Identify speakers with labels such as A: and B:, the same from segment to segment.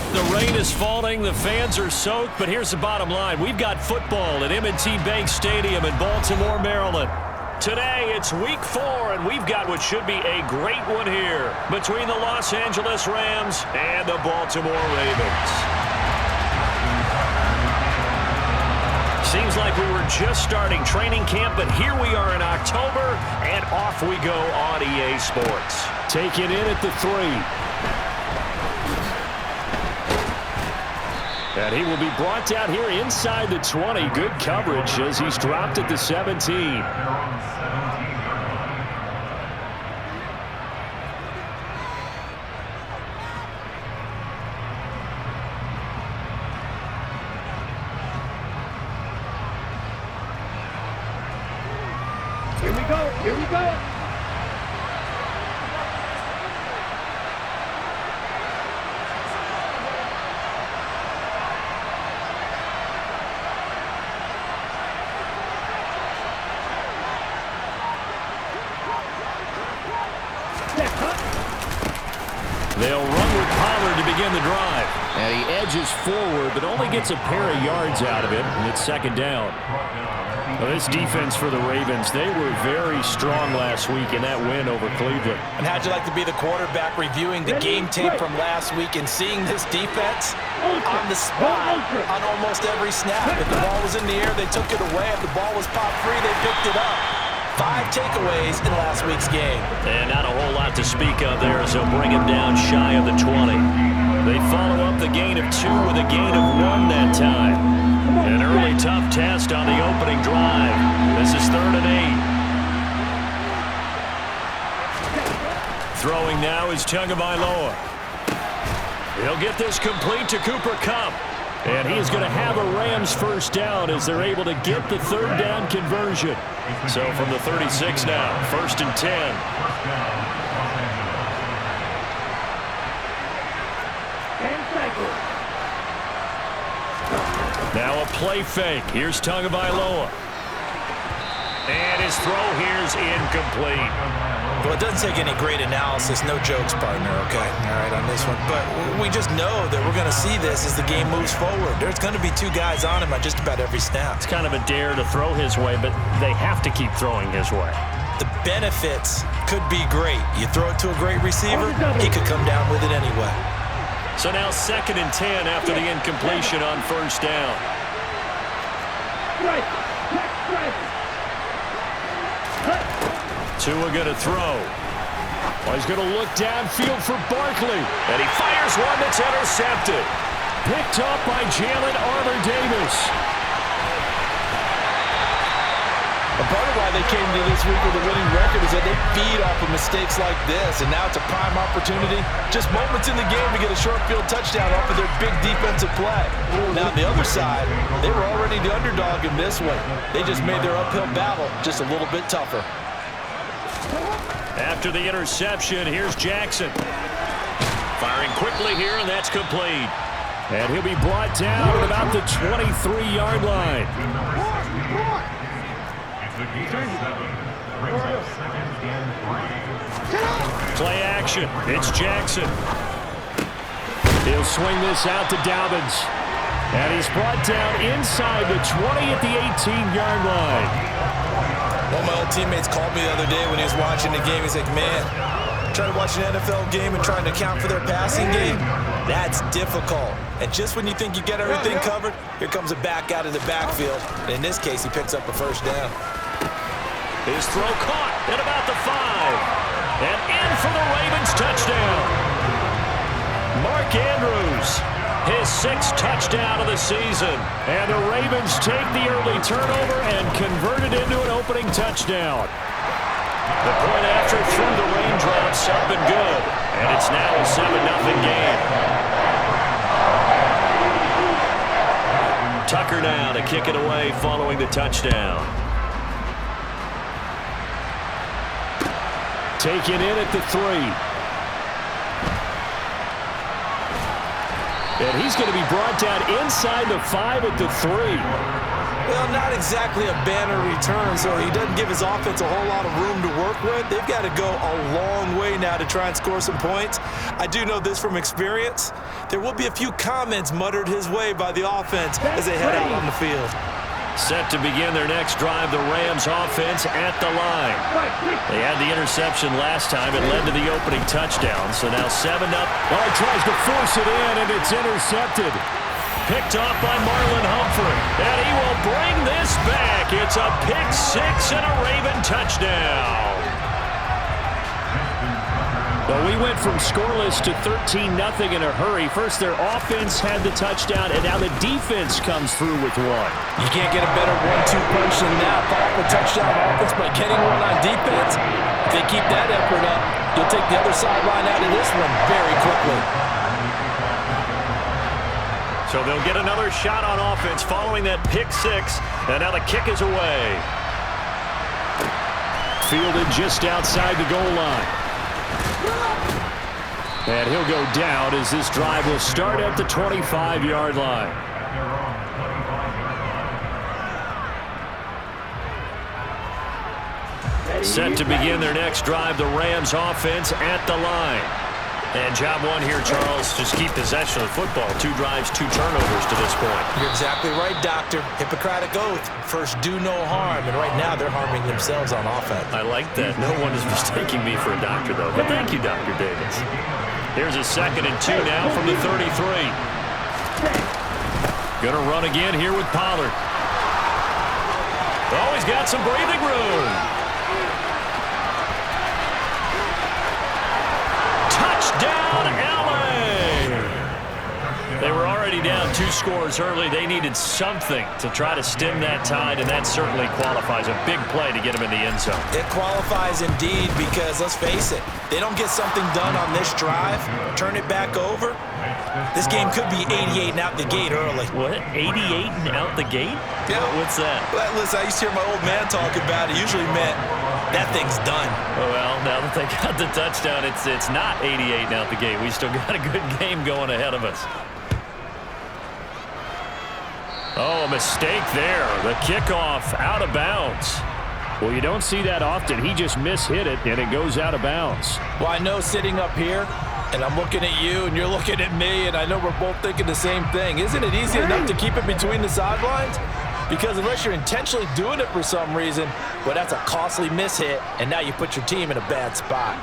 A: The rain is falling, the fans are soaked, but here's the bottom line. We've got football at M&T Bank Stadium in Baltimore, Maryland. Today, it's week 4, and we've got what should be a great one here between the Los Angeles Rams and the Baltimore Ravens. Seems like we were just starting training camp, but here we are in October, and off we go on EA Sports. Take it in at the 3. And he will be brought down here inside the 20. Good coverage as he's dropped at the 17.
B: Here we go. Here we go.
A: They'll run with Pollard to begin the drive. And he edges forward, but only gets a pair of yards out of it, and it's second down. Well, this defense for the Ravens, they were very strong last week in that win over Cleveland.
C: And how'd you like to be the quarterback reviewing the game tape from last week and seeing this defense on the spot on almost every snap? If the ball was in the air, they took it away. If the ball was popped free, they picked it up. 5 takeaways in last week's game.
A: And not a whole lot to speak of there, so bring him down shy of the 20. They follow up the gain of 2 with a gain of 1 that time. An early tough test on the opening drive. This is 3rd and 8. Throwing now is Tagovailoa. He'll get this complete to Cooper Kupp. And he is going to have a Rams first down as they're able to get the 3rd down conversion. So from the 36 now, 1st and 10. Now a play fake. Here's Tagovailoa. And his throw here's incomplete.
C: Well, it doesn't take any great analysis. No jokes, partner, okay? All right, on this one. But we just know that we're going to see this as the game moves forward. There's going to be 2 guys on him on just about every snap.
A: It's kind of a dare to throw his way, but they have to keep throwing his way.
C: The benefits could be great. You throw it to a great receiver, he could come down with it anyway.
A: So now 2nd and 10 after the incompletion on 1st down. Tua going to throw. Well, he's going to look downfield for Barkley. And he fires one that's intercepted. Picked up by Jalen Armour-Davis.
C: A part of why they came to this week with a winning record is that they feed off of mistakes like this, and now it's a prime opportunity, just moments in the game to get a short field touchdown off of their big defensive play. Now on the other side, they were already the underdog in this one. They just made their uphill battle just a little bit tougher.
A: After the interception, here's Jackson. Firing quickly here, and that's complete. And he'll be brought down at about the 23-yard line. Play action. It's Jackson. He'll swing this out to Dobbins. And he's brought down inside the 20 at the 18-yard line.
C: One of my old teammates called me the other day when he was watching the game. He's like, man, trying to watch an NFL game and trying to account for their passing game, that's difficult. And just when you think you get everything covered, here comes a back out of the backfield. And in this case, he picks up a first down.
A: His throw caught at about the 5. And in for the Ravens touchdown. Mark Andrews, his 6th touchdown of the season. And the Ravens take the early turnover and convert it into an opening touchdown. The point after through the raindrops up and good. And it's now a 7-0 game. Tucker now to kick it away following the touchdown. Taken in at the 3. And he's going to be brought down inside the 5 at the 3.
C: Well, not exactly a banner return, so he doesn't give his offense a whole lot of room to work with. They've got to go a long way now to try and score some points. I do know this from experience. There will be a few comments muttered his way by the offense as they head out on the field.
A: Set to begin their next drive, the Rams offense at the line. They had the interception last time. It led to the opening touchdown. So now 7-up.
B: Oh, he tries to force it in, and it's intercepted.
A: Picked off by Marlon Humphrey. And he will bring this back. It's a pick six and a Raven touchdown.
B: Well, we went from scoreless to 13-0 in a hurry. First, their offense had the touchdown, and now the defense comes through with one.
C: You can't get a better 1-2 punch than that. Follow up a touchdown offense by getting one on defense. If they keep that effort up, you'll take the other sideline out of this one very quickly.
A: So they'll get another shot on offense following that pick six, and now the kick is away.
B: Fielded just outside the goal line. And he'll go down as this drive will start at the 25-yard line.
A: Set to begin their next drive, the Rams offense at the line. And job one here, Charles, just keep possession of the football. 2 drives, 2 turnovers to this point.
C: You're exactly right, Doctor. Hippocratic oath. First, do no harm. And right now, they're harming themselves on offense.
A: I like that. No one is mistaking me for a doctor, though. But thank you, Dr. Davis. Here's a 2nd and 2 now from the 33. Gonna run again here with Pollard. Oh, he's got some breathing room. Touchdown, LA! They were already down 2 scores early. They needed something to try to stem that tide, and that certainly qualifies. A big play to get them in the end zone.
C: It qualifies indeed because, let's face it, they don't get something done on this drive, turn it back over, this game could be 88 and out the gate early.
A: What? 88 and out the gate?
C: Yeah.
A: What's that?
C: Well, listen, I used to hear my old man talk about it. Usually meant that thing's done.
A: Well, now that they got the touchdown, it's not 88 and out the gate. We still got a good game going ahead of us. Oh, a mistake there. The kickoff out of bounds.
B: Well, you don't see that often. He just mishit it, and it goes out of bounds.
C: Well, I know sitting up here, and I'm looking at you, and you're looking at me, and I know we're both thinking the same thing. Isn't it easy enough to keep it between the sidelines? Because unless you're intentionally doing it for some reason, well, that's a costly mishit, and now you put your team in a bad spot.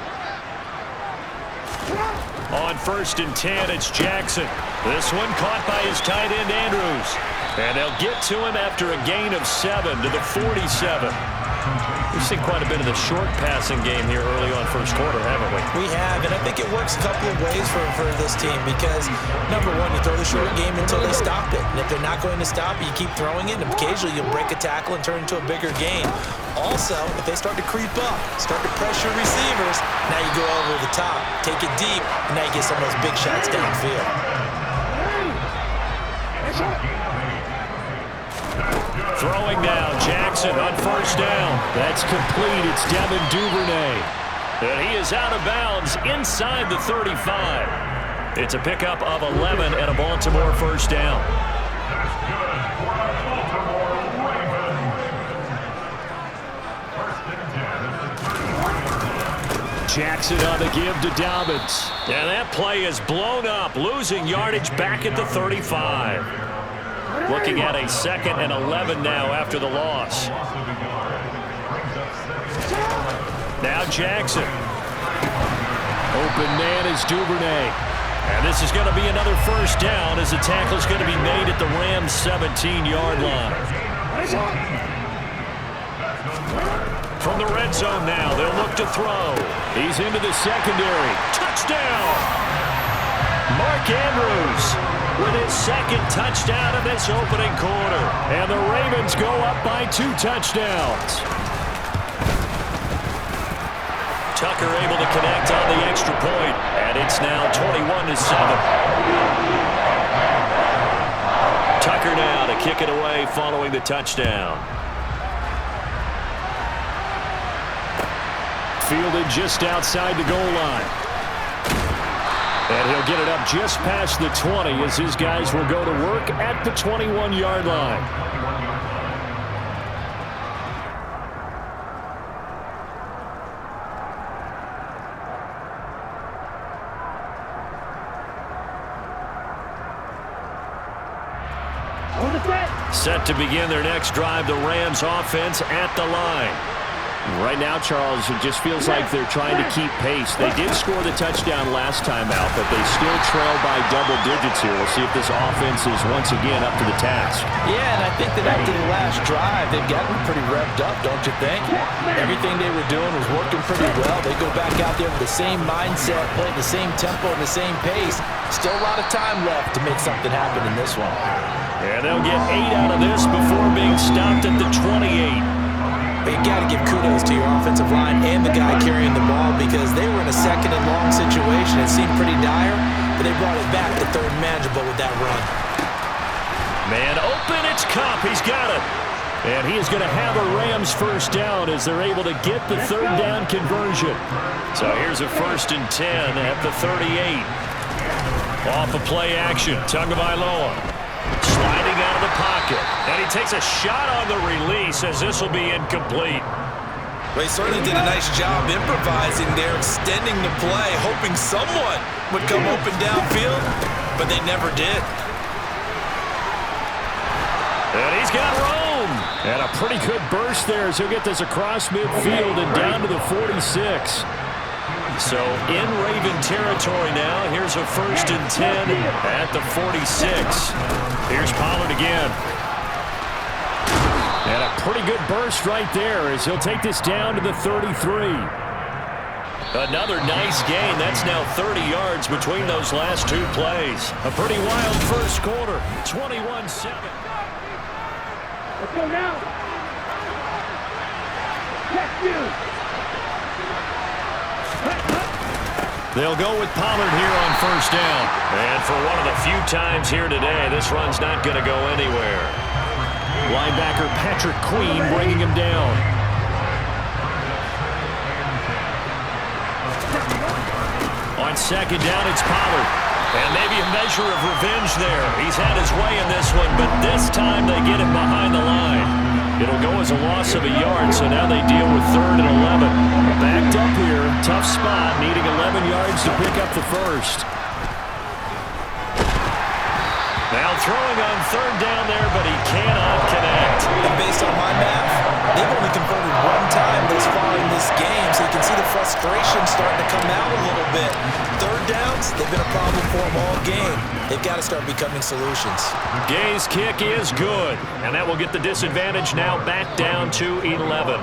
A: On 1st and 10, it's Jackson. This one caught by his tight end, Andrews. And they'll get to him after a gain of 7 to the 47. We've seen quite a bit of the short passing game here early on first quarter, haven't we?
C: We have, and I think it works a couple of ways for this team because, number one, you throw the short game until they stop it. And if they're not going to stop it, you keep throwing it, and occasionally you'll break a tackle and turn it into a bigger gain. Also, if they start to creep up, start to pressure receivers, now you go over the top, take it deep, and now you get some of those big shots downfield.
A: Throwing now, Jackson on 1st down.
B: That's complete. It's Devin Duvernay.
A: And he is out of bounds inside the 35. It's a pickup of 11 and a Baltimore 1st down.
B: Jackson on the give to Dobbins.
A: And that play is blown up, losing yardage back at the 35. Looking at a 2nd and 11 now after the loss. Now Jackson.
B: Open man is Duvernay.
A: And this is going to be another 1st down as the tackle is going to be made at the Rams' 17-yard line. From the red zone now, they'll look to throw.
B: He's into the secondary.
A: Touchdown! Mark Andrews with his 2nd touchdown in this opening quarter.
B: And the Ravens go up by 2 touchdowns.
A: Tucker able to connect on the extra point, and it's now 21-7. Tucker now to kick it away following the touchdown.
B: Fielded just outside the goal line. And he'll get it up just past the 20 as his guys will go to work at the 21-yard line.
A: Set to begin their next drive, the Rams offense at the line.
B: Right now, Charles, it just feels like they're trying to keep pace. They did score the touchdown last time out, but they still trail by double digits here. We'll see if this offense is once again up to the task.
C: Yeah, and I think that after the last drive, they've gotten pretty revved up, don't you think? Everything they were doing was working pretty well. They go back out there with the same mindset, playing the same tempo and the same pace. Still a lot of time left to make something happen in this one.
A: And they'll get 8 out of this before being stopped at the 28.
C: But you got to give kudos to your offensive line and the guy carrying the ball because they were in a second and long situation. It seemed pretty dire, but they brought it back to third and manageable with that run.
A: Man open, it's Kupp. He's got it. And he is going to have a Rams first down as they're able to get the third down conversion. So here's a 1st and 10 at the 38. Off of play action, Tagovailoa sliding out of the pocket. And he takes a shot on the release as this will be incomplete.
C: Well, he certainly did a nice job improvising there, extending the play, hoping someone would come open downfield, but they never did.
A: And he's got room.
B: And a pretty good burst there as he'll get this across midfield and down to the 46.
A: So in Raven territory now. Here's a 1st and 10 at the 46. Here's Pollard again.
B: And a pretty good burst right there as he'll take this down to the 33.
A: Another nice gain. That's now 30 yards between those last 2 plays. A pretty wild first quarter. 21-7.
D: Let's go now. Check you.
A: They'll go with Pollard here on 1st down. And for one of the few times here today, this run's not going to go anywhere.
B: Linebacker Patrick Queen bringing him down.
A: On 2nd down, it's Pollard. And maybe a measure of revenge there. He's had his way in this one, but this time they get him behind the line. It'll go as a loss of a yard, so now they deal with 3rd and 11.
B: Backed up here, tough spot, needing 11 yards to pick up the first.
A: Now throwing on 3rd down there, but he cannot connect.
C: And based on my math, they've only converted 1 time thus far in this game, so you can see the frustration starting to come out a little bit. 3rd downs, they've been a problem for them all game. They've got to start becoming solutions.
A: Gay's kick is good, and that will get the disadvantage now back down to 11.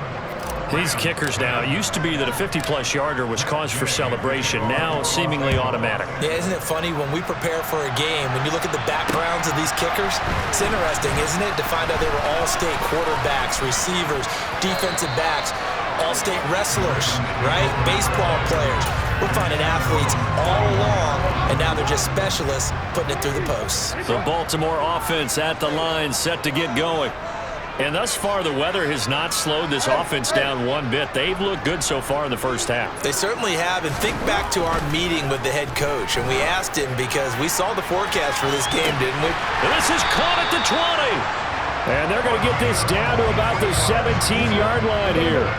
A: These kickers now, it used to be that a 50-plus yarder was cause for celebration, now seemingly automatic.
C: Yeah, isn't it funny when we prepare for a game, when you look at the backgrounds of these kickers, it's interesting, isn't it, to find out they were all-state quarterbacks, receivers, defensive backs, all-state wrestlers, right? Baseball players. We're finding athletes all along, and now they're just specialists putting it through the posts.
A: The Baltimore offense at the line, set to get going. And thus far, the weather has not slowed this offense down one bit. They've looked good so far in the first half.
C: They certainly have. And think back to our meeting with the head coach. And we asked him because we saw the forecast for this game, didn't we?
A: This is caught at the 20.
B: And they're going to get this down to about the 17-yard line here.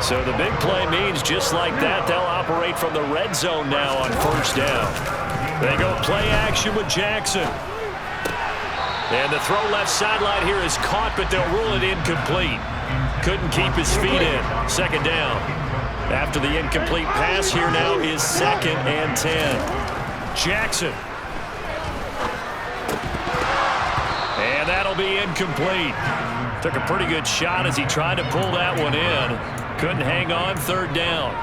A: So the big play means just like that, they'll operate from the red zone now on 1st down. They go play action with Jackson. And the throw left sideline here is caught, but they'll rule it incomplete. Couldn't keep his feet in. 2nd down. After the incomplete pass, here now is 2nd and 10. Jackson. And that'll be incomplete. Took a pretty good shot as he tried to pull that one in. Couldn't hang on. 3rd down.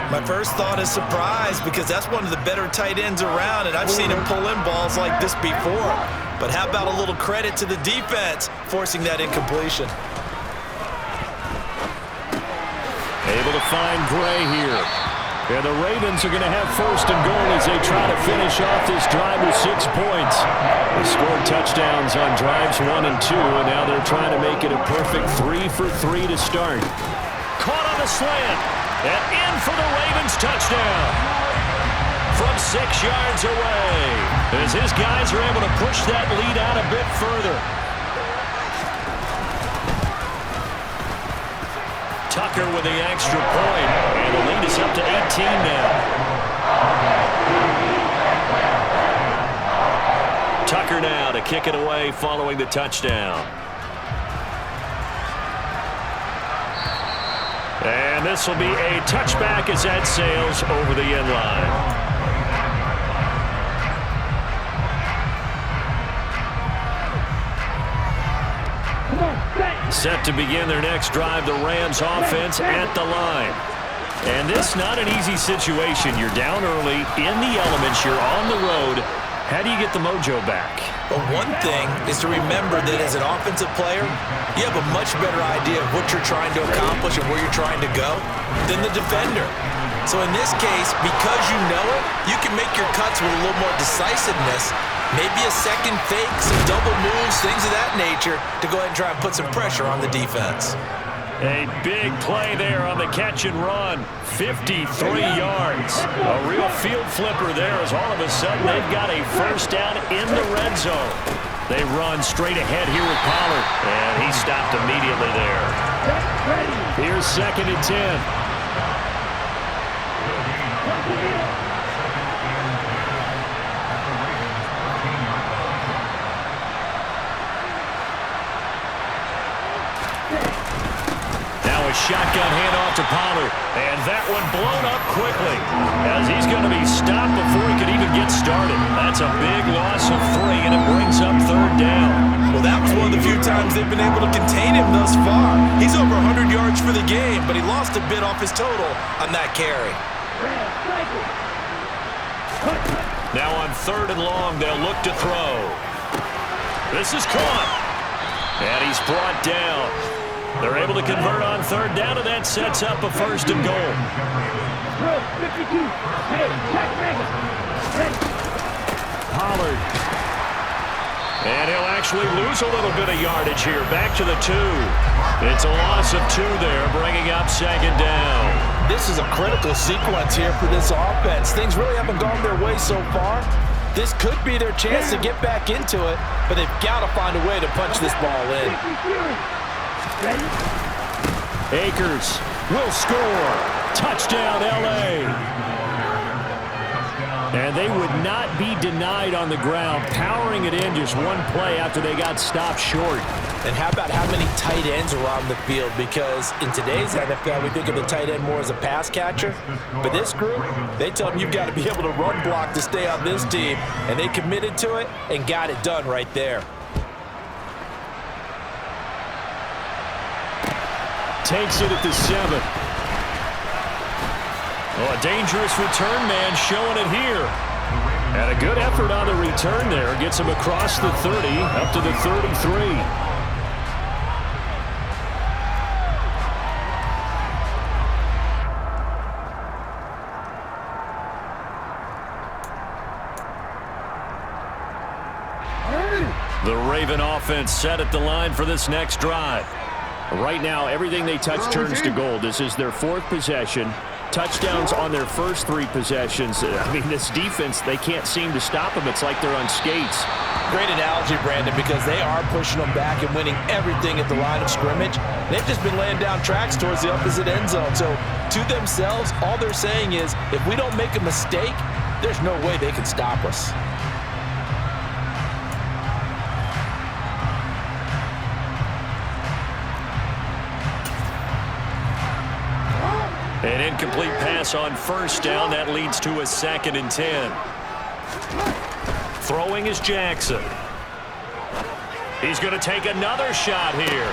C: My first thought is surprise because that's one of the better tight ends around, and I've seen him pull in balls like this before. But how about a little credit to the defense forcing that incompletion?
B: Able to find Gray here. And the Ravens are going to have 1st and goal as they try to finish off this drive with 6 points. They scored touchdowns on drives 1 and 2, and now they're trying to make it a perfect 3 for 3 to start.
A: Caught on the slant. And in for the Ravens touchdown. From 6 yards away. As his guys are able to push that lead out a bit further. Tucker with the extra point. And the lead is up to 18 now. Tucker center now to kick it away following the touchdown. And this will be a touchback as that sails over the end line. Set to begin their next drive, the Rams offense at the line. And this not an easy situation. You're down early, in the elements, you're on the road. How do you get the mojo back?
C: Well, one thing is to remember that as an offensive player, you have a much better idea of what you're trying to accomplish and where you're trying to go than the defender. So in this case, because you know it, you can make your cuts with a little more decisiveness, maybe a second fake, some double moves, things of that nature, to go ahead and try and put some pressure on the defense.
A: A big play there on the catch and run. 53 yards. A real field flipper there as all of a sudden they've got a first down in the red zone. They run straight ahead here with Pollard. And he stopped immediately there. Here's 2nd and 10. Shotgun handoff to Pollard. And that one blown up quickly as he's going to be stopped before he can even get started. That's a big loss of 3, and it brings up 3rd down.
C: Well, that was one of the few times they've been able to contain him thus far. He's over 100 yards for the game, but he lost a bit off his total on that carry.
A: Now on 3rd and long, they'll look to throw. This is caught. And he's brought down. They're able to convert on 3rd down, and that sets up a 1st and goal. Pollard. And he'll actually lose a little bit of yardage here. Back to the 2. It's a loss of 2 there, bringing up 2nd down.
C: This is a critical sequence here for this offense. Things really haven't gone their way so far. This could be their chance to get back into it, but they've got to find a way to punch this ball in.
A: Akers will score. Touchdown, L.A. And they would not be denied on the ground, powering it in just one play after they got stopped short.
C: And how about how many tight ends are on the field? Because in today's NFL, we think of the tight end more as a pass catcher. But this group, they tell them you've got to be able to run block to stay on this team. And they committed to it and got it done right there.
A: Takes it at the 7. Oh, a dangerous return man showing it here. And a good effort on the return there. Gets him across the 30, up to the 33. The Raven offense set at the line for this next drive. Right now, everything they touch turns to gold. This is their 4th possession. Touchdowns on their first 3 possessions. I mean, this defense, they can't seem to stop them. It's like they're on skates.
C: Great analogy, Brandon, because they are pushing them back and winning everything at the line of scrimmage. They've just been laying down tracks towards the opposite end zone. So, to themselves, all they're saying is, if we don't make a mistake, there's no way they can stop us.
A: An incomplete pass on 1st down. That leads to a 2nd and 10. Throwing is Jackson. He's going to take another shot here.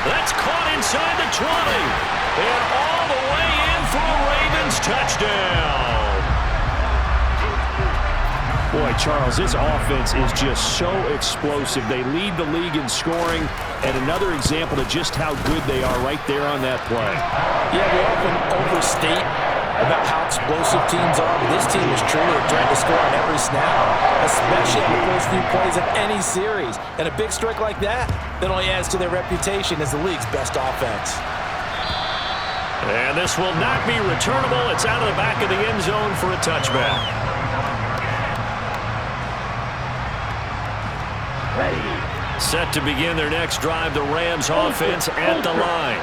A: That's caught inside the 20. And all the way in for a Ravens touchdown.
B: Boy, Charles, this offense is just so explosive. They lead the league in scoring, and another example of just how good they are right there on that play.
C: Yeah, we often overstate about how explosive teams are, but this team is truly a threat to score on every snap, especially on the first few plays of any series. And a big strike like that only adds to their reputation as the league's best offense.
A: And this will not be returnable. It's out of the back of the end zone for a touchback. Set to begin their next drive, the Rams offense at the line.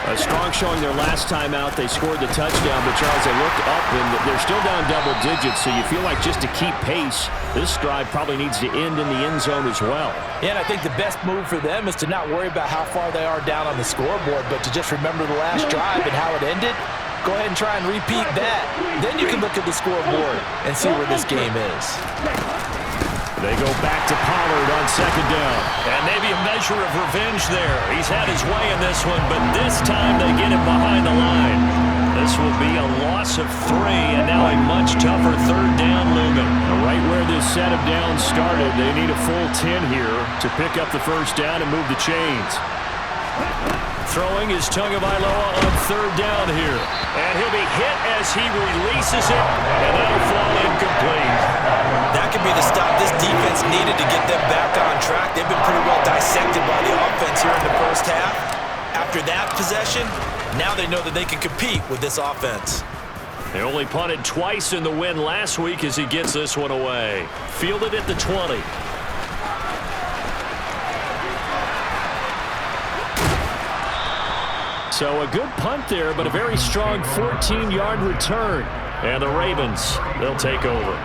B: A strong showing their last time out. They scored the touchdown, but Charles, they looked up and they're still down double digits, so you feel like just to keep pace, this drive probably needs to end in the end zone as well.
C: Yeah, and I think the best move for them is to not worry about how far they are down on the scoreboard, but to just remember the last drive and how it ended. Go ahead and try and repeat that. Then you can look at the scoreboard and see where this game is.
B: They go back to Pollard on second down.
A: And maybe a measure of revenge there. He's had his way in this one, but this time they get him behind the line. This will be a loss of 3, and now a much tougher third down looming.
B: Right where this set of downs started, they need a full 10 here to pick up the first down and move the chains.
A: Throwing is Tagovailoa on third down here. And he'll be hit as he releases it, and that'll fall incomplete.
C: That could be the stop this defense needed to get them back on track. They've been pretty well dissected by the offense here in the first half. After that possession, now they know that they can compete with this offense.
A: They only punted twice in the win last week as he gets this one away. Fielded at the 20.
B: So a good punt there, but a very strong 14-yard return.
A: And the Ravens, they'll take over.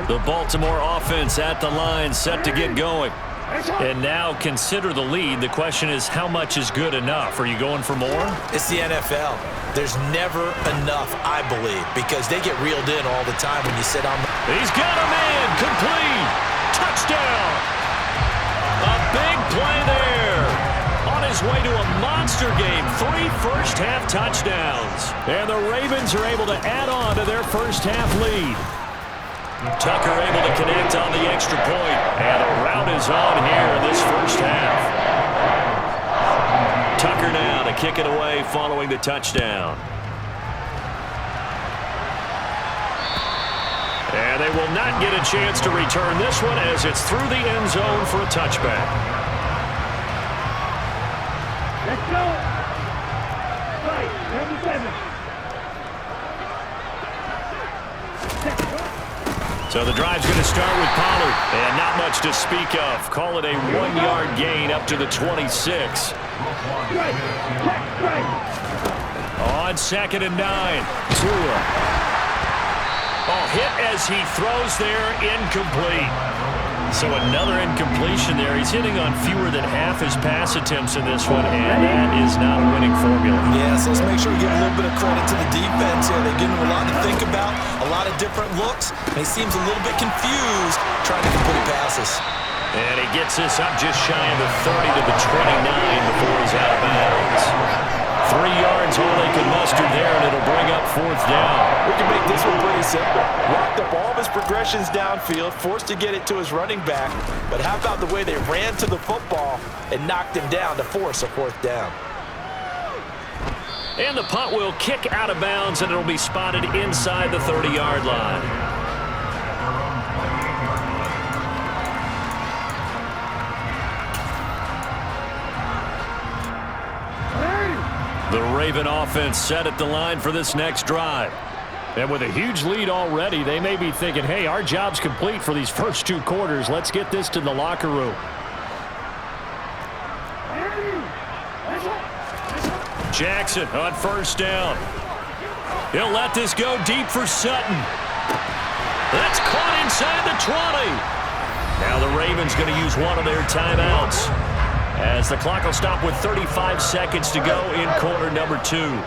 A: The Baltimore offense at the line, set to get going. And now consider the lead. The question is, how much is good enough? Are you going for more?
C: It's the NFL. There's never enough, I believe, because they get reeled in all the time when you sit on the...
A: He's got him in. Complete. Touchdown. A big play there. On his way to a monster game. 3 first-half touchdowns. And the Ravens are able to add on to their first-half lead. Tucker able to connect on the extra point. And the rout is on here in this first half. Tucker now to kick it away following the touchdown. And they will not get a chance to return this one as it's through the end zone for a touchback.
D: Let's go. Right, number 7.
A: So the drive's going to start with Pollard. And not much to speak of. Call it a 1-yard gain up to the 26. On 2nd and 9. Tua. Oh, hit as he throws there. Incomplete. So another incompletion there. He's hitting on fewer than half his pass attempts in this one, and that is not a winning formula.
C: Yeah, so let's make sure we give a little bit of credit to the defense here. They give him a lot to think about, a lot of different looks, and he seems a little bit confused trying to complete passes.
A: And he gets this up just shy of the 30 to the 29 before he's out of bounds. 3 yards, all they can muster there, and it'll bring up 4th down.
C: We can make this one pretty simple. Rocked up all of his progressions downfield, forced to get it to his running back. But how about the way they ran to the football and knocked him down to force a 4th down?
A: And the punt will kick out of bounds, and it'll be spotted inside the 30-yard line. The Raven offense set at the line for this next drive.
B: And with a huge lead already, they may be thinking, hey, our job's complete for these first 2 quarters. Let's get this to the locker room.
A: Jackson on 1st down. He'll let this go deep for Sutton. That's caught inside the 20. Now the Ravens going to use one of their timeouts, as the clock will stop with 35 seconds to go in quarter number 2.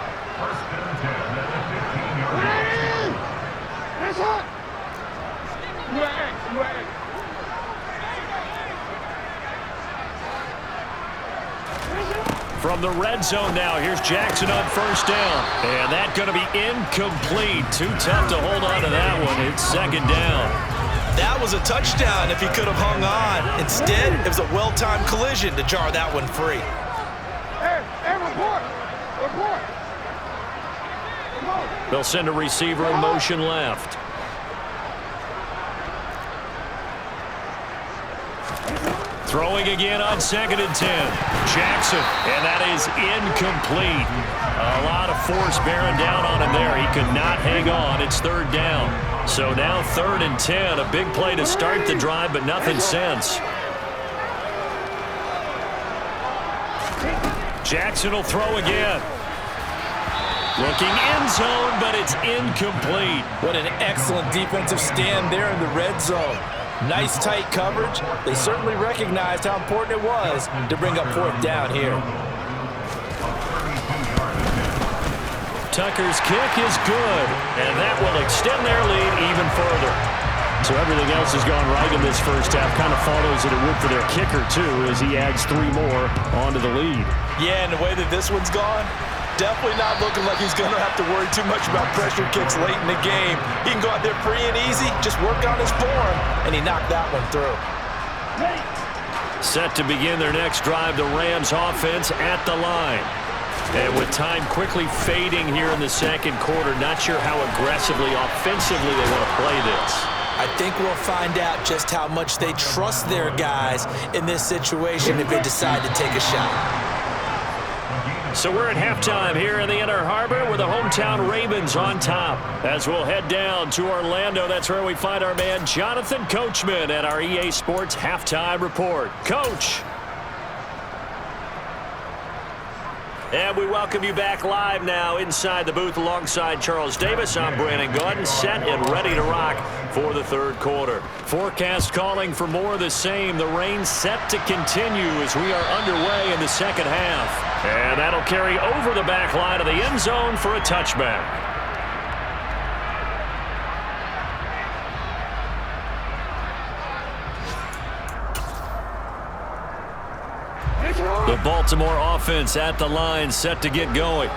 A: From the red zone now, here's Jackson on 1st down. And that's going to be incomplete. Too tough to hold on to that one. It's 2nd down.
C: That was a touchdown if he could have hung on. Instead, it was a well-timed collision to jar that one free.
D: Hey, report!
A: They'll send a receiver in motion left. Throwing again on 2nd and 10. Jackson, and that is incomplete. A lot of force bearing down on him there. He could not hang on. It's 3rd down. So now 3rd and 10. A big play to start the drive, but nothing since. Jackson will throw again. Looking end zone, but it's incomplete.
C: What an excellent defensive stand there in the red zone. Nice tight coverage. They certainly recognized how important it was to bring up 4th down here.
A: Tucker's kick is good, and that will extend their lead even further.
B: So everything else has gone right in this first half. Kind of follows that it would for their kicker, too, as he adds 3 more onto the lead.
C: Yeah, and the way that this one's gone, definitely not looking like he's going to have to worry too much about pressure kicks late in the game. He can go out there free and easy, just work on his form, and he knocked that one through.
A: Set to begin their next drive, the Rams offense at the line. And with time quickly fading here in the second quarter, not sure how aggressively, offensively they want to play this.
C: I think we'll find out just how much they trust their guys in this situation if they decide to take a shot.
A: So we're at halftime here in the Inner Harbor with the hometown Ravens on top. As we'll head down to Orlando, that's where we find our man Jonathan Coachman at our EA Sports Halftime Report. Coach. And we welcome you back live now inside the booth alongside Charles Davis. I'm Brandon Gordon, set and ready to rock for the 3rd quarter. Forecast calling for more of the same. The rain set to continue as we are underway in the second half. And that'll carry over the back line of the end zone for a touchback. The Baltimore offense at the line, set to get going.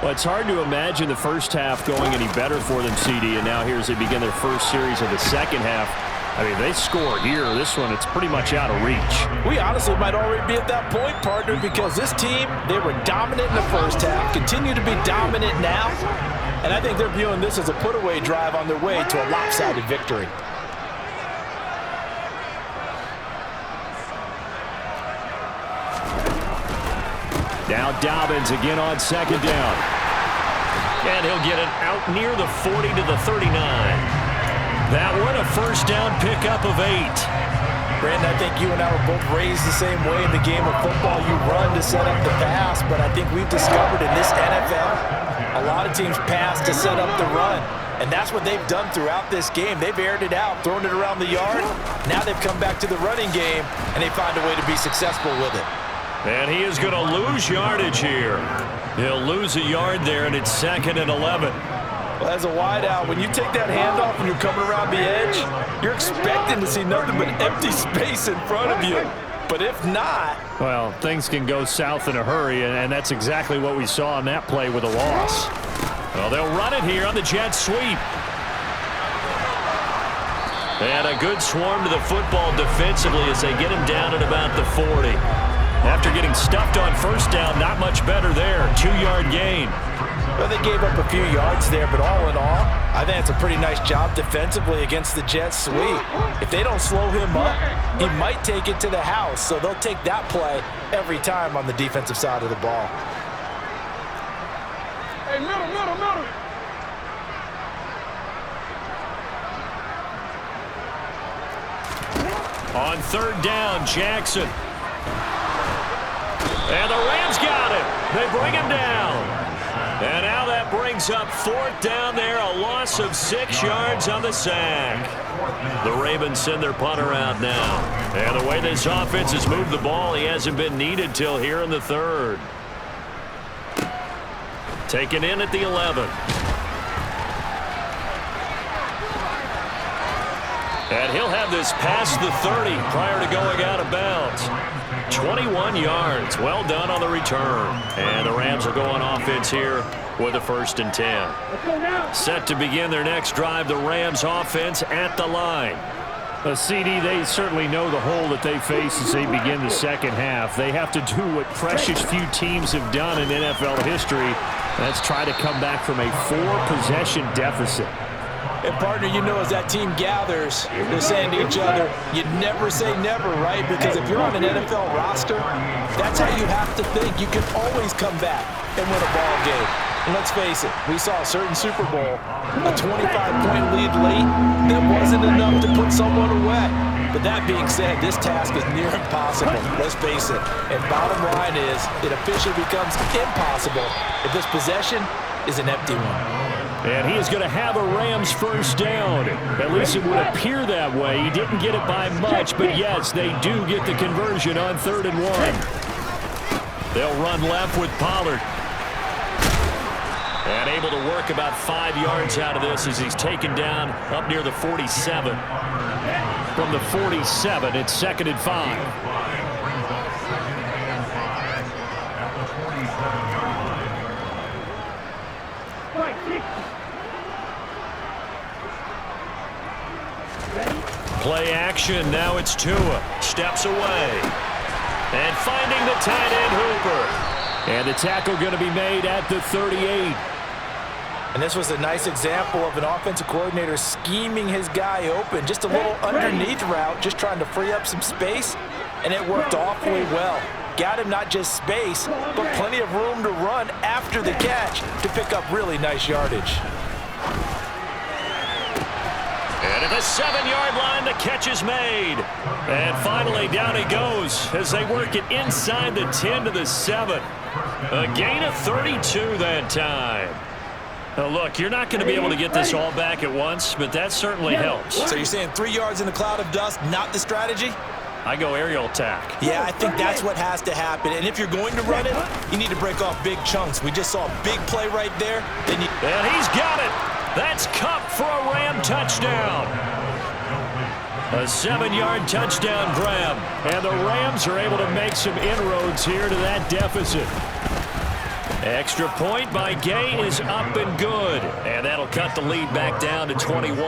B: Well, it's hard to imagine the first half going any better for them, CD, and now here as they begin their first series of the second half. I mean, they score here. This one, it's pretty much out of reach.
C: We honestly might already be at that point, partner, because this team, they were dominant in the first half, continue to be dominant now, and I think they're viewing this as a put-away drive on their way to a lopsided victory.
B: Now Dobbins again on 2nd down.
A: And he'll get it out near the 40 to the 39. That one a first down pickup of 8.
C: Brandon, I think you and I were both raised the same way in the game of football. You run to set up the pass, but I think we've discovered in this NFL, a lot of teams pass to set up the run. And that's what they've done throughout this game. They've aired it out, thrown it around the yard. Now they've come back to the running game, and they find a way to be successful with it.
A: And he is going to lose yardage here. He'll lose a yard there, and it's 2nd and 11.
C: Well, as a wideout, when you take that handoff and you're coming around the edge, you're expecting to see nothing but empty space in front of you. But if not...
B: Well, things can go south in a hurry, and that's exactly what we saw on that play with a loss.
A: Well, they'll run it here on the jet sweep. And a good swarm to the football defensively as they get him down at about the 40. After getting stuffed on first down, not much better there. 2-yard gain.
C: Well, they gave up a few yards there, but all in all, I think it's a pretty nice job defensively against the jet sweep. If they don't slow him up, he might take it to the house, so they'll take that play every time on the defensive side of the ball.
D: Hey, middle.
A: On 3rd down, Jackson. And the Rams got him. They bring him down. And now that brings up 4th down there, a loss of 6 yards on the sack. The Ravens send their punter out now. And the way this offense has moved the ball, he hasn't been needed till here in the 3rd. Taken in at the 11. And he'll have this past the 30 prior to going out of bounds. 21 yards. Well done on the return. And the Rams are going offense here with a 1st and 10. Set to begin their next drive, the Rams offense at the line.
B: CD, they certainly know the hole that they face as they begin the second half. They have to do what precious few teams have done in NFL history. That's try to come back from a 4-possession deficit.
C: And, partner, you know, as that team gathers, they're saying to each other, you never say never, right? Because if you're on an NFL roster, that's how you have to think. You can always come back and win a ball game. And let's face it, we saw a certain Super Bowl, a 25-point lead late that wasn't enough to put someone away. But that being said, this task is near impossible. Let's face it. And bottom line is, it officially becomes impossible if this possession is an empty one.
B: And he is going to have a Rams first down. At least it would appear that way. He didn't get it by much, but yes, they do get the conversion on 3rd and 1. They'll run left with Pollard. And able to work about 5 yards out of this as he's taken down up near the 47. From the 47, it's 2nd and 5. Play action. Now it's Tua. Steps away. And finding the tight end Hooper. And the tackle going to be made at the 38.
C: And this was a nice example of an offensive coordinator scheming his guy open. Just a little underneath route, just trying to free up some space. And it worked awfully well. Got him not just space, but plenty of room to run after the catch to pick up really nice yardage.
A: And at the 7-yard line, the catch is made. And finally, down he goes as they work it inside the 10 to the 7. A gain of 32 that time. Now, look, you're not going to be able to get this all back at once, but that certainly helps.
C: So you're saying 3 yards in a cloud of dust, not the strategy?
A: I go aerial attack.
C: Yeah, I think that's what has to happen. And if you're going to run it, you need to break off big chunks. We just saw a big play right there.
A: And he's got it. That's Cup for a Ram touchdown. A 7-yard touchdown grab. And the Rams are able to make some inroads here to that deficit. Extra point by Gay is up and good. And that'll cut the lead back down to 21.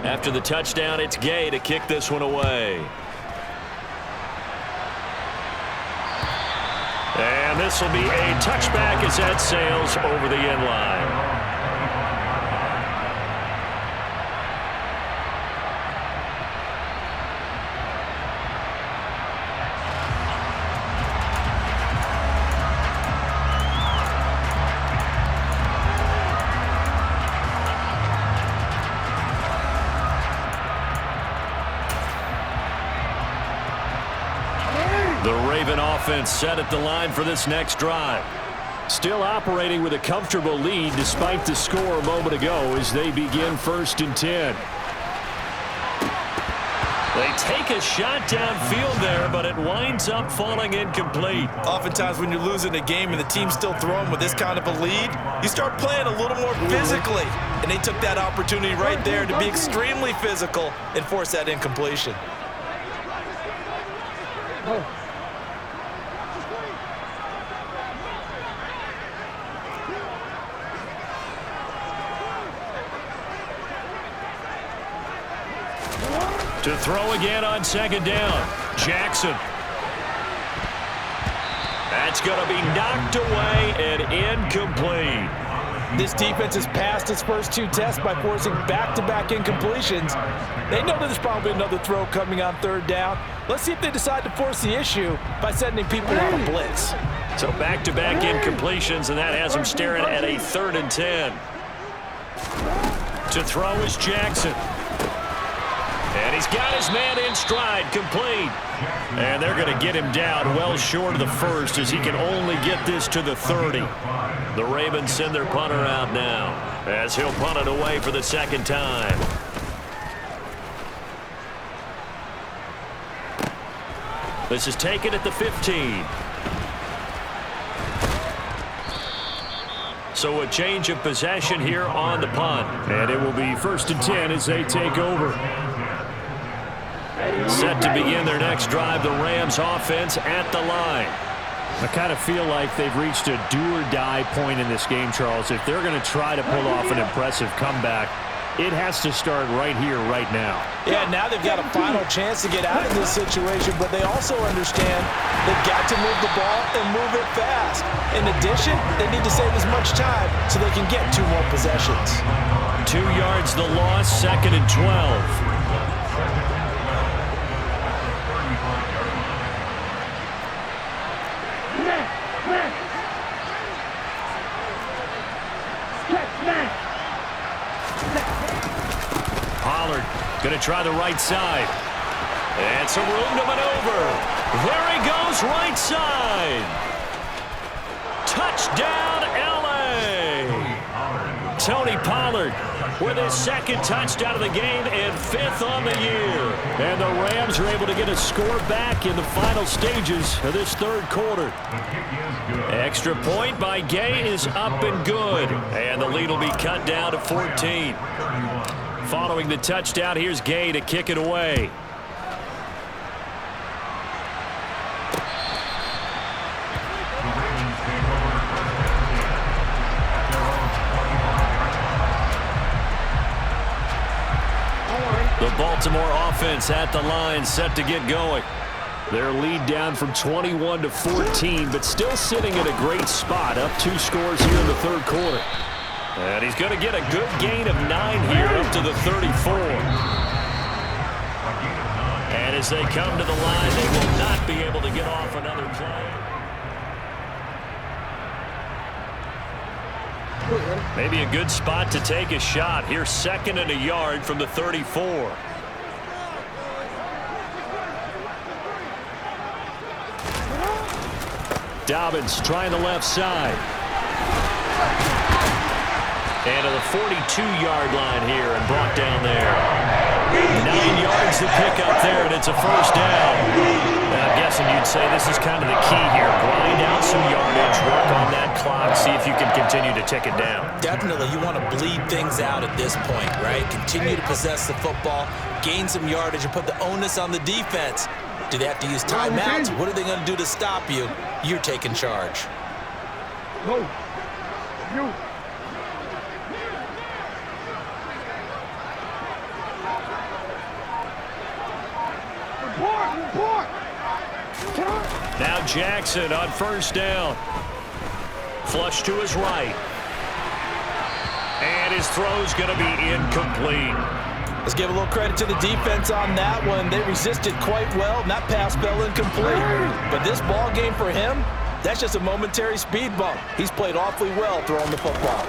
A: After the touchdown, it's Gay to kick this one away. And this will be a touchback as that sails over the end line. The Raven offense set at the line for this next drive. Still operating with a comfortable lead despite the score a moment ago as they begin 1st and 10. They take a shot downfield there, but it winds up falling incomplete.
C: Oftentimes when you're losing a game and the team's still throwing with this kind of a lead, you start playing a little more physically. And they took that opportunity right there to be extremely physical and force that incompletion.
A: To throw again on 2nd down. Jackson. That's going to be knocked away and incomplete.
C: This defense has passed its first 2 tests by forcing back-to-back incompletions. They know that there's probably another throw coming on 3rd down. Let's see if they decide to force the issue by sending people on a blitz.
A: So back-to-back incompletions, and that has them staring at a 3rd and 10. To throw is Jackson. And he's got his man in stride, complete. And they're going to get him down well short of the 1st as he can only get this to the 30. The Ravens send their punter out now as he'll punt it away for the 2nd time. This is taken at the 15. So a change of possession here on the punt.
B: And it will be 1st and 10 as they take over.
A: Set to begin their next drive, the Rams offense at the line.
B: I kind of feel like they've reached a do-or-die point in this game, Charles. If they're going to try to pull off an impressive comeback, it has to start right here, right now.
C: Yeah, now they've got a final chance to get out of this situation, but they also understand they've got to move the ball and move it fast. In addition, they need to save as much time so they can get 2 more possessions.
A: 2 yards the loss, 2nd and 12. try the right side. And some room to maneuver. There he goes, right side. Touchdown, L.A. Tony Pollard with his second touchdown of the game and 5th on the year. And the Rams are able to get a score back in the final stages of this third quarter. Extra point by Gay is up and good. And the lead will be cut down to 14. Following the touchdown, here's Gay to kick it away. The Baltimore offense at the line, set to get going. Their lead down from 21 to 14, but still sitting in a great spot, up 2 scores here in the third quarter. And he's going to get a good gain of 9 here, up to the 34. And as they come to the line, they will not be able to get off another play. Maybe a good spot to take a shot. Here's 2nd and a yard from the 34. Dobbins trying the left side. And to the 42-yard line here and brought down there. 9 yards to pick up there, and it's a first down. I'm guessing you'd say this is kind of the key here. Grind out some yardage, work on that clock, see if you can continue to tick it down.
C: Definitely, you want to bleed things out at this point, right? Continue to possess the football, gain some yardage, and put the onus on the defense. Do they have to use timeouts? What are they going to do to stop you? You're taking charge.
D: Go. You. Report.
A: Now Jackson on first down. Flush to his right. And his throw's going to be incomplete.
C: Let's give a little credit to the defense on that one. They resisted quite well, and that pass fell incomplete. But this ball game for him, that's just a momentary speed bump. He's played awfully well throwing the football.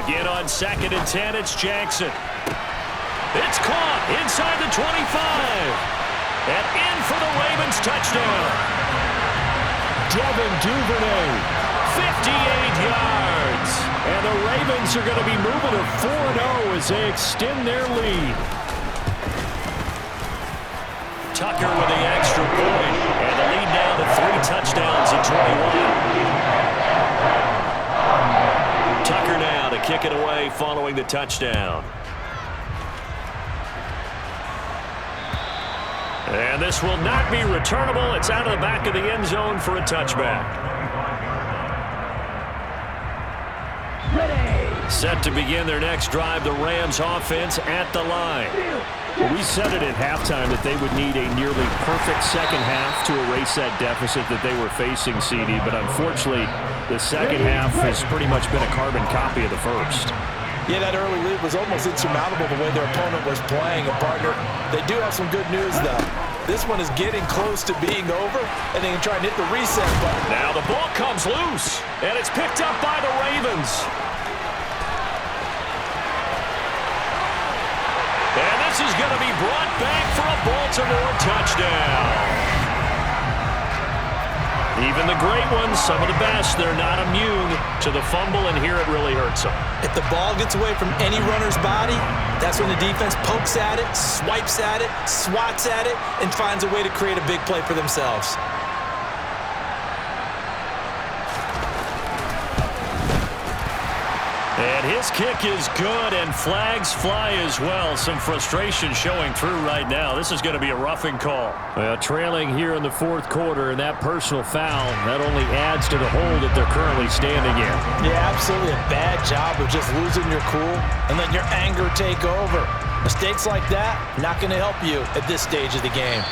A: Again on 2nd and 10, it's Jackson. It's caught inside the 25. And in for the Ravens touchdown. Devin Duvernay, 58 yards. And the Ravens are going to be moving to 4-0 as they extend their lead. Tucker with the extra point. And the lead down to 3 touchdowns at 21. Tucker now to kick it away following the touchdown. And this will not be returnable. It's out of the back of the end zone for a touchback.
D: Ready.
A: Set to begin their next drive, the Rams offense at the line.
B: Well, we said it at halftime that they would need a nearly perfect second half to erase that deficit that they were facing, CD. But unfortunately, the second half has pretty much been a carbon copy of the first.
C: Yeah, that early lead was almost insurmountable the way their opponent was playing. And, partner, they do have some good news, though. This one is getting close to being over, and they can try and hit the reset button.
A: Now the ball comes loose, and it's picked up by the Ravens. And this is going to be brought back for a Baltimore touchdown. Even the great ones, some of the best, they're not immune to the fumble, and here it really hurts them.
C: If the ball gets away from any runner's body, that's when the defense pokes at it, swipes at it, swats at it, and finds a way to create a big play for themselves.
A: And his kick is good, and flags fly as well. Some frustration showing through right now. This is going to be a roughing call.
B: Well, trailing here in the fourth quarter, and that personal foul, that only adds to the hole that they're currently standing in.
C: Yeah, absolutely a bad job of just losing your cool and letting your anger take over. Mistakes like that, not going to help you at this stage of the game.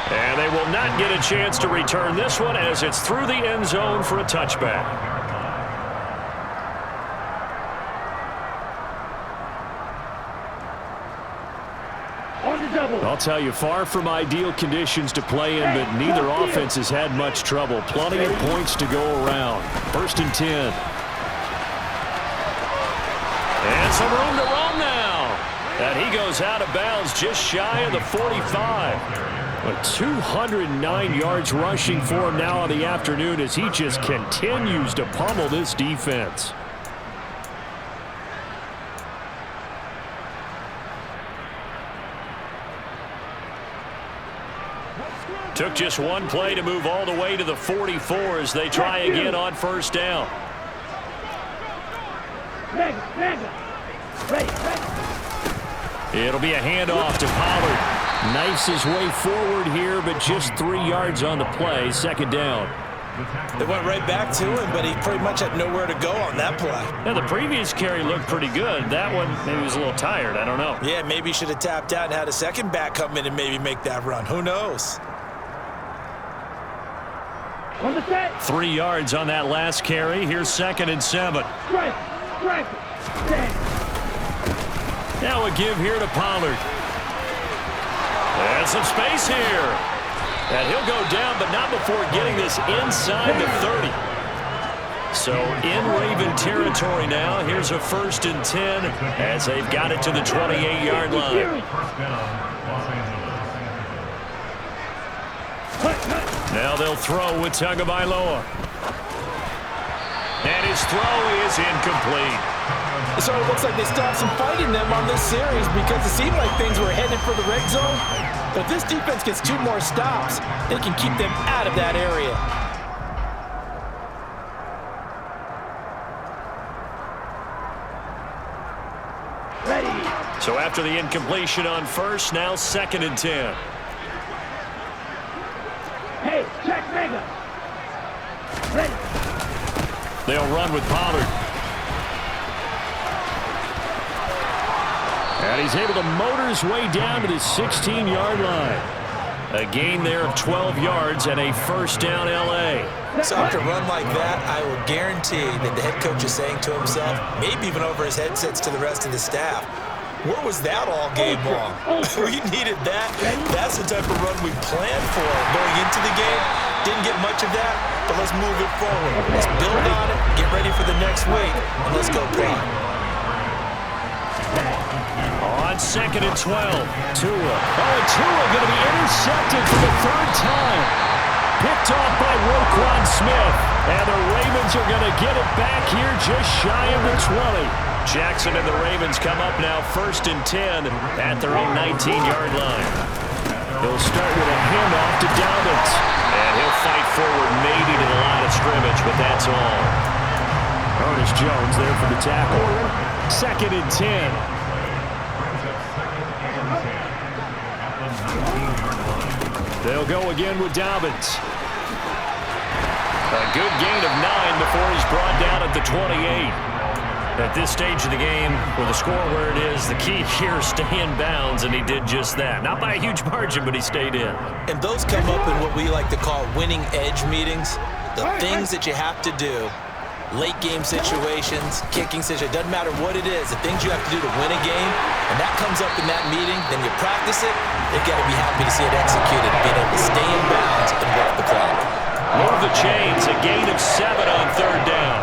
A: And they will not get a chance to return this one as it's through the end zone for a touchback.
B: I'll tell you, far from ideal conditions to play in, but neither offense has had much trouble. Plenty of points to go around. 1st and 10.
A: And some room to roam now.
B: And he goes out of bounds just shy of the 45. But 209 yards rushing for him now on the afternoon as he just continues to pummel this defense. Took just one play to move all the way to the 44 as they try again on first down. It'll be a handoff to Pollard. Knifes his way forward here, but just 3 yards on the play. Second down.
C: They went right back to him, but he pretty much had nowhere to go on that play.
B: Now, the previous carry looked pretty good. That one, maybe he was a little tired. I don't know.
C: Yeah, maybe he should have tapped out and had a second back come in and maybe make that run. Who knows?
B: 3 yards on that last carry. Here's 2nd and 7. Now a give here to Pollard. And some space here. And he'll go down, but not before getting this inside the 30. So in Raven territory now. Here's a 1st and 10 as they've got it to the 28-yard line. Now they'll throw with Tagovailoa. And his throw is incomplete.
C: So it looks like they still have some fight in them on this series because it seemed like things were headed for the red zone. But if this defense gets 2 more stops, they can keep them out of that area.
B: So after the incompletion on first, now 2nd and 10.
D: Hey, check Mega. Ready.
B: They'll run with Pollard. And he's able to motor his way down to the 16-yard line. A gain there of 12 yards and a 1st down L.A.
C: So after a run like that, I will guarantee that the head coach is saying to himself, maybe even over his headsets to the rest of the staff, where was that all game long? We needed that. That's the type of run we planned for going into the game. Didn't get much of that, but let's move it forward. Let's build on it, get ready for the next week, and let's go play.
B: On 2nd and 12, Tua. Oh, and Tua going to be intercepted for the 3rd time. Picked off by Roquan Smith. And the Ravens are going to get it back here just shy of the 20. Jackson and the Ravens come up now 1st and 10 at their own 19-yard line. He'll start with a handoff to Dobbins. And he'll fight forward maybe to the line of scrimmage, but that's all. Ernest Jones there for the tackle. 2nd and 10. They'll go again with Dobbins. A good gain of 9 before he's brought down at the 28. At this stage of the game, with the score where it is, the key here is stay in bounds, and he did just that. Not by a huge margin, but he stayed in.
C: And those come up in what we like to call winning edge meetings. The things that you have to do, late game situations, kicking situations, doesn't matter what it is, the things you have to do to win a game, and that comes up in that meeting, then you practice it, you've got to be happy to see it executed, being able to stay in bounds and work the clock.
B: Move the chains, a gain of 7 on 3rd down.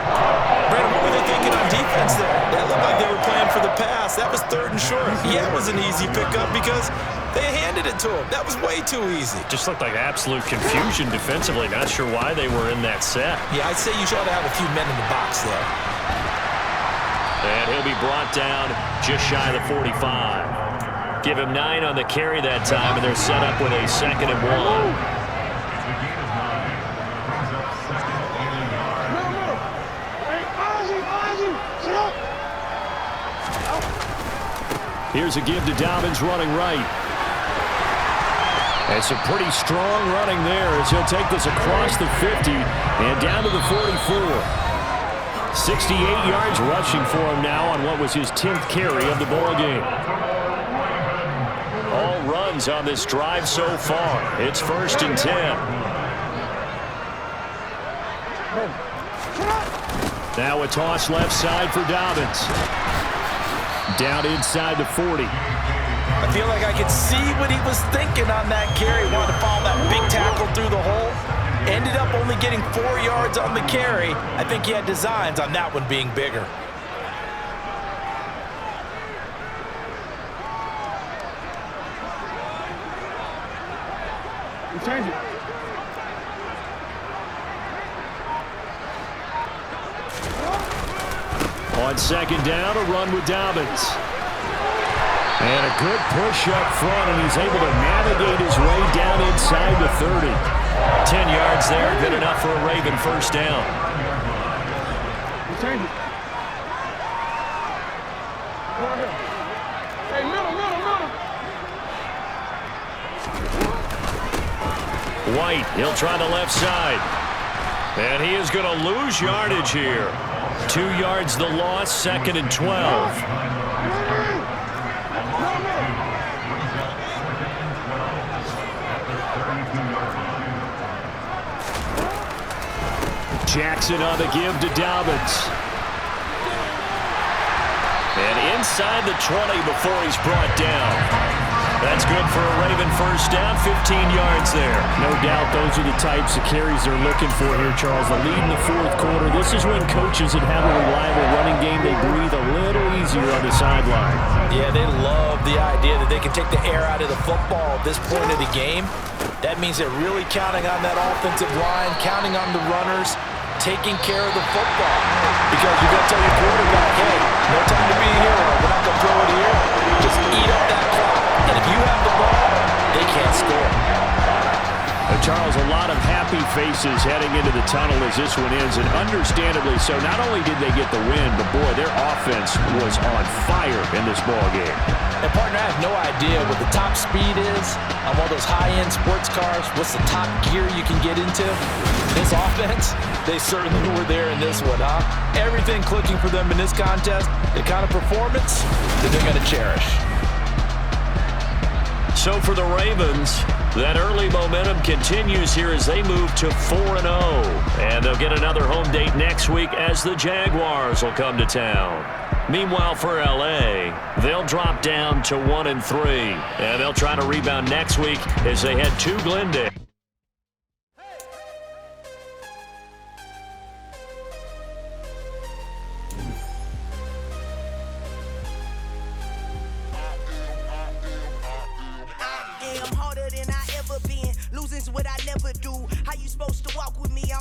C: Brandon, what were they thinking on defense there? That looked like they were playing for the pass. That was 3rd and short. Yeah, it was an easy pickup because they handed it to him. That was way too easy.
B: Just looked like absolute confusion defensively. Not sure why they were in that set.
C: Yeah, I'd say you ought to have a few men in the box there.
B: And he'll be brought down just shy of the 45. Give him 9 on the carry that time, and they're set up with a 2nd and 1. Here's a give to Dobbins running right. And some pretty strong running there as he'll take this across the 50 and down to the 44. 68 yards rushing for him now on what was his 10th carry of the ball game. All runs on this drive so far. It's 1st and 10. Now a toss left side for Dobbins. Down inside the 40.
C: I feel like I could see what he was thinking on that carry. Wanted to follow that big tackle through the hole. Ended up only getting 4 yards on the carry. I think he had designs on that one being bigger.
D: Change it.
B: On second down, a run with Dobbins. And a good push up front, and he's able to navigate his way down inside the 30.
A: 10 yards there, good enough for a Raven first down.
D: Change it. Hey, middle.
A: White, he'll try the left side. And he is going to lose yardage here. 2 yards the loss, second and 12.
B: Jackson on the give to Dobbins.
A: And inside the 20 before he's brought down. That's good for a Raven first down, 15 yards there.
B: No doubt those are the types of carries they're looking for here, Charles. The lead in the fourth quarter. This is when coaches that have a reliable running game, they breathe a little easier on the sideline.
C: Yeah, they love the idea that they can take the air out of the football at this point of the game. That means they're really counting on that offensive line, counting on the runners, taking care of the football. Because you're going to tell your quarterback, hey, no time to be a hero. We're not going to throw it here. Just eat up that clock. And if you have the ball, they can't score.
B: Charles, a lot of happy faces heading into the tunnel as this one ends, and understandably so. Not only did they get the win, but, boy, their offense was on fire in this ball game.
C: And, partner, I have no idea what the top speed is on one of those high-end sports cars. What's the top gear you can get into? This offense, they certainly were there in this one, huh? Everything clicking for them in this contest, the kind of performance that they're going to cherish.
A: So for the Ravens, that early momentum continues here as they move to 4-0. And they'll get another home date next week as the Jaguars will come to town. Meanwhile, for L.A., they'll drop down to 1-3. And they'll try to rebound next week as they head to Glendale.
E: Harder than I ever been. Losing's what I never do. How you supposed to walk with me? I'm